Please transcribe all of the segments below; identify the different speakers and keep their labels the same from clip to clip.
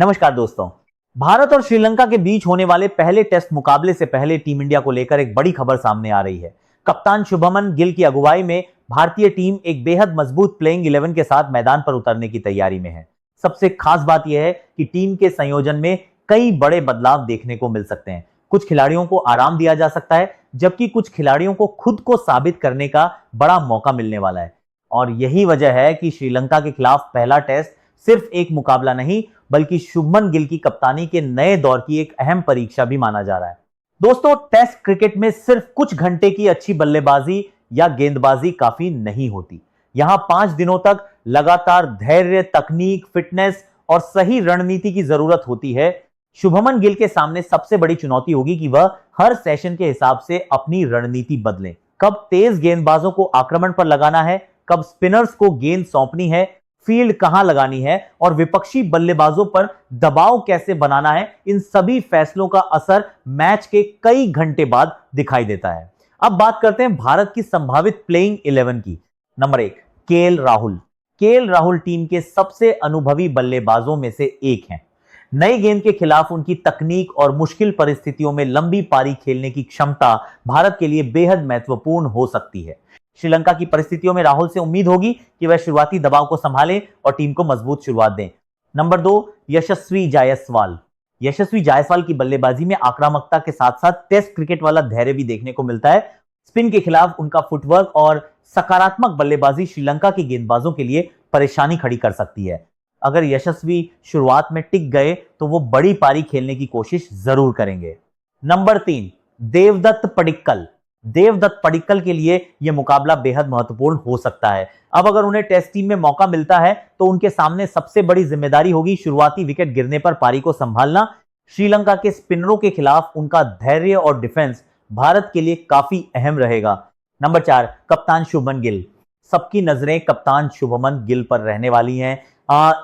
Speaker 1: नमस्कार दोस्तों। भारत और श्रीलंका के बीच होने वाले पहले टेस्ट मुकाबले से पहले टीम इंडिया को लेकर एक बड़ी खबर सामने आ रही है। कप्तान शुभमन गिल की अगुवाई में भारतीय टीम एक बेहद मजबूत प्लेइंग 11 के साथ मैदान पर उतरने की तैयारी में है। सबसे खास बात यह है कि टीम के संयोजन में कई बड़े बदलाव देखने को मिल सकते हैं। कुछ खिलाड़ियों को आराम दिया जा सकता है, जबकि कुछ खिलाड़ियों को खुद को साबित करने का बड़ा मौका मिलने वाला है। और यही वजह है कि श्रीलंका के खिलाफ पहला टेस्ट सिर्फ एक मुकाबला नहीं, बल्कि शुभमन गिल की कप्तानी के नए दौर की एक अहम परीक्षा भी माना जा रहा है। दोस्तों, टेस्ट क्रिकेट में सिर्फ कुछ घंटे की अच्छी बल्लेबाजी या गेंदबाजी काफी नहीं होती। यहां 5 दिनों तक लगातार धैर्य, तकनीक, फिटनेस और सही रणनीति की जरूरत होती है। शुभमन गिल के सामने सबसे बड़ी चुनौती होगी कि वह हर सेशन के हिसाब से अपनी रणनीति बदलें। कब तेज गेंदबाजों को आक्रमण पर लगाना है, कब स्पिनर्स को गेंद सौंपनी है, फील्ड कहां लगानी है और विपक्षी बल्लेबाजों पर दबाव कैसे बनाना है, इन सभी फैसलों का असर मैच के कई घंटे बाद दिखाई देता है। अब बात करते हैं भारत की संभावित प्लेइंग 11 की। Number 1, KL Rahul. KL Rahul team के सबसे अनुभवी बल्लेबाजों में से एक हैं। नई गेंद के खिलाफ उनकी तकनीक और मुश्किल परिस्थितियों में लंबी पारी खेलने की क्षमता भारत के लिए बेहद महत्वपूर्ण हो सकती है। श्रीलंका की परिस्थितियों में राहुल से उम्मीद होगी कि वह शुरुआती दबाव को संभालें और टीम को मजबूत शुरुआत दें। नंबर 2, यशस्वी जायसवाल। यशस्वी जायसवाल की बल्लेबाजी में आक्रामकता के साथ साथ टेस्ट क्रिकेट वाला धैर्य भी देखने को मिलता है। स्पिन के खिलाफ उनका फुटवर्क और सकारात्मक बल्लेबाजी श्रीलंका के गेंदबाजों के लिए परेशानी खड़ी कर सकती है। अगर यशस्वी शुरुआत में टिक गए तो वो बड़ी पारी खेलने की कोशिश जरूर करेंगे। नंबर 3, देवदत्त पडिक्कल। देवदत्त पडिक्कल के लिए यह मुकाबला बेहद महत्वपूर्ण हो सकता है। अब अगर उन्हें टेस्ट टीम में मौका मिलता है तो उनके सामने सबसे बड़ी जिम्मेदारी होगी शुरुआती विकेट गिरने पर पारी को संभालना। श्रीलंका के स्पिनरों के खिलाफ उनका धैर्य और डिफेंस भारत के लिए काफी अहम रहेगा। नंबर 4, कप्तान शुभमन गिल। सबकी नजरें कप्तान शुभमन गिल पर रहने वाली हैं।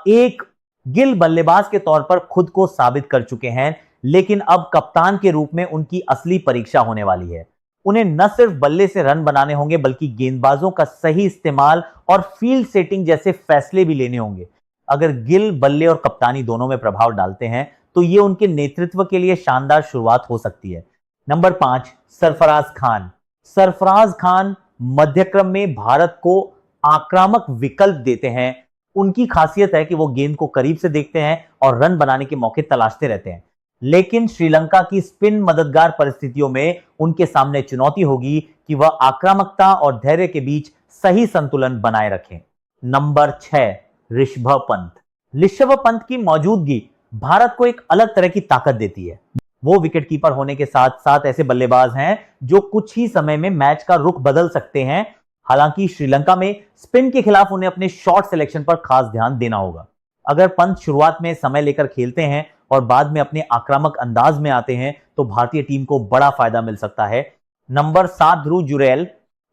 Speaker 1: एक गिल बल्लेबाज के तौर पर खुद को साबित कर चुके हैं, लेकिन अब कप्तान के रूप में उनकी असली परीक्षा होने वाली है। उन्हें न सिर्फ बल्ले से रन बनाने होंगे, बल्कि गेंदबाजों का सही इस्तेमाल और फील्ड सेटिंग जैसे फैसले भी लेने होंगे। अगर गिल बल्ले और कप्तानी दोनों में प्रभाव डालते हैं तो यह उनके नेतृत्व के लिए शानदार शुरुआत हो सकती है। नंबर 5, सरफराज खान। सरफराज खान मध्यक्रम में भारत को आक्रामक विकल्प देते हैं। उनकी खासियत है कि वो गेंद को करीब से देखते हैं और रन बनाने के मौके तलाशते रहते हैं। लेकिन श्रीलंका की स्पिन मददगार परिस्थितियों में उनके सामने चुनौती होगी कि वह आक्रामकता और धैर्य के बीच सही संतुलन बनाए रखें। नंबर 6, ऋषभ पंत। ऋषभ पंत की मौजूदगी भारत को एक अलग तरह की ताकत देती है। वो विकेटकीपर होने के साथ साथ ऐसे बल्लेबाज हैं जो कुछ ही समय में मैच का रुख बदल सकते हैं। हालांकि श्रीलंका में स्पिन के खिलाफ उन्हें अपने शॉट सिलेक्शन पर खास ध्यान देना होगा। अगर पंत शुरुआत में समय लेकर खेलते हैं और बाद में अपने आक्रामक अंदाज में आते हैं तो भारतीय टीम को बड़ा फायदा मिल सकता है। नंबर 7, ध्रुव जुरैल।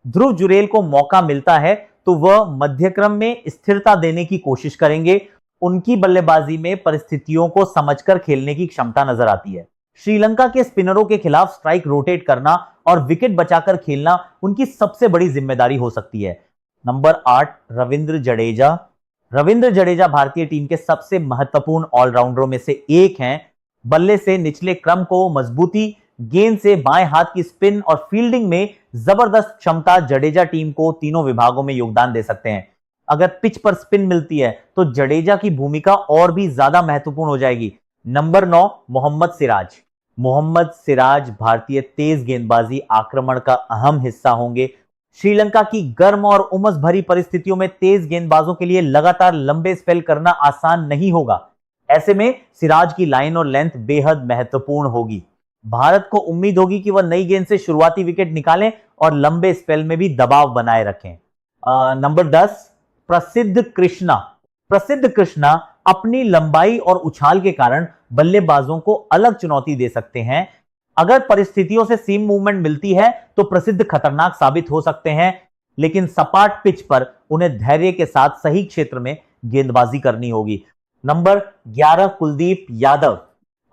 Speaker 1: ध्रुव जुरैल को मौका मिलता है तो वह मध्यक्रम में स्थिरता देने की कोशिश करेंगे। उनकी बल्लेबाजी में परिस्थितियों को समझकर खेलने की क्षमता नजर आती है। श्रीलंका के स्पिनरों के खिलाफ स्ट्राइक रोटेट करना और विकेट बचाकर खेलना उनकी सबसे बड़ी जिम्मेदारी हो सकती है। नंबर 8, रविंद्र जडेजा। रविंद्र जडेजा भारतीय टीम के सबसे महत्वपूर्ण ऑलराउंडरों में से एक हैं। बल्ले से निचले क्रम को मजबूती, गेंद से बाएं हाथ की स्पिन और फील्डिंग में जबरदस्त क्षमता जडेजा टीम को तीनों विभागों में योगदान दे सकते हैं। अगर पिच पर स्पिन मिलती है तो जडेजा की भूमिका और भी ज्यादा महत्वपूर्ण हो जाएगी। नंबर 9, मोहम्मद सिराज। मोहम्मद सिराज भारतीय तेज गेंदबाजी आक्रमण का अहम हिस्सा होंगे। श्रीलंका की गर्म और उमस भरी परिस्थितियों में तेज गेंदबाजों के लिए लगातार लंबे स्पेल करना आसान नहीं होगा। ऐसे में सिराज की लाइन और लेंथ बेहद महत्वपूर्ण होगी। भारत को उम्मीद होगी कि वह नई गेंद से शुरुआती विकेट निकालें और लंबे स्पेल में भी दबाव बनाए रखें। नंबर 10, प्रसिद्ध कृष्णा। प्रसिद्ध कृष्णा अपनी लंबाई और उछाल के कारण बल्लेबाजों को अलग चुनौती दे सकते हैं। अगर परिस्थितियों से सीम मूवमेंट मिलती है तो प्रसिद्ध खतरनाक साबित हो सकते हैं, लेकिन सपाट पिच पर उन्हें धैर्य के साथ सही क्षेत्र में गेंदबाजी करनी होगी। नंबर 11, कुलदीप यादव।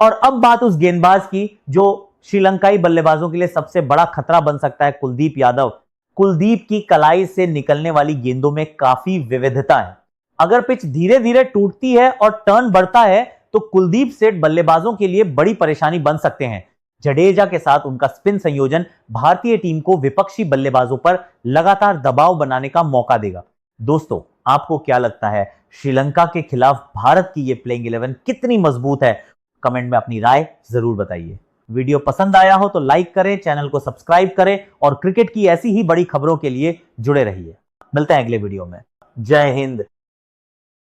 Speaker 1: और अब बात उस गेंदबाज की जो श्रीलंकाई बल्लेबाजों के लिए सबसे बड़ा खतरा बन सकता है, कुलदीप यादव। कुलदीप की कलाई से निकलने वाली गेंदों में काफी विविधता है। अगर पिच धीरे धीरे टूटती है और टर्न बढ़ता है तो कुलदीप सेठ बल्लेबाजों के लिए बड़ी परेशानी बन सकते हैं। जडेजा के साथ उनका स्पिन संयोजन भारतीय टीम को विपक्षी बल्लेबाजों पर लगातार दबाव बनाने का मौका देगा। दोस्तों, आपको क्या लगता है, श्रीलंका के खिलाफ भारत की यह प्लेइंग 11 कितनी मजबूत है? कमेंट में अपनी राय जरूर बताइए। वीडियो पसंद आया हो तो लाइक करें, चैनल को सब्सक्राइब करें और क्रिकेट की ऐसी ही बड़ी खबरों के लिए जुड़े रहिए। मिलते हैं अगले वीडियो में। जय हिंद।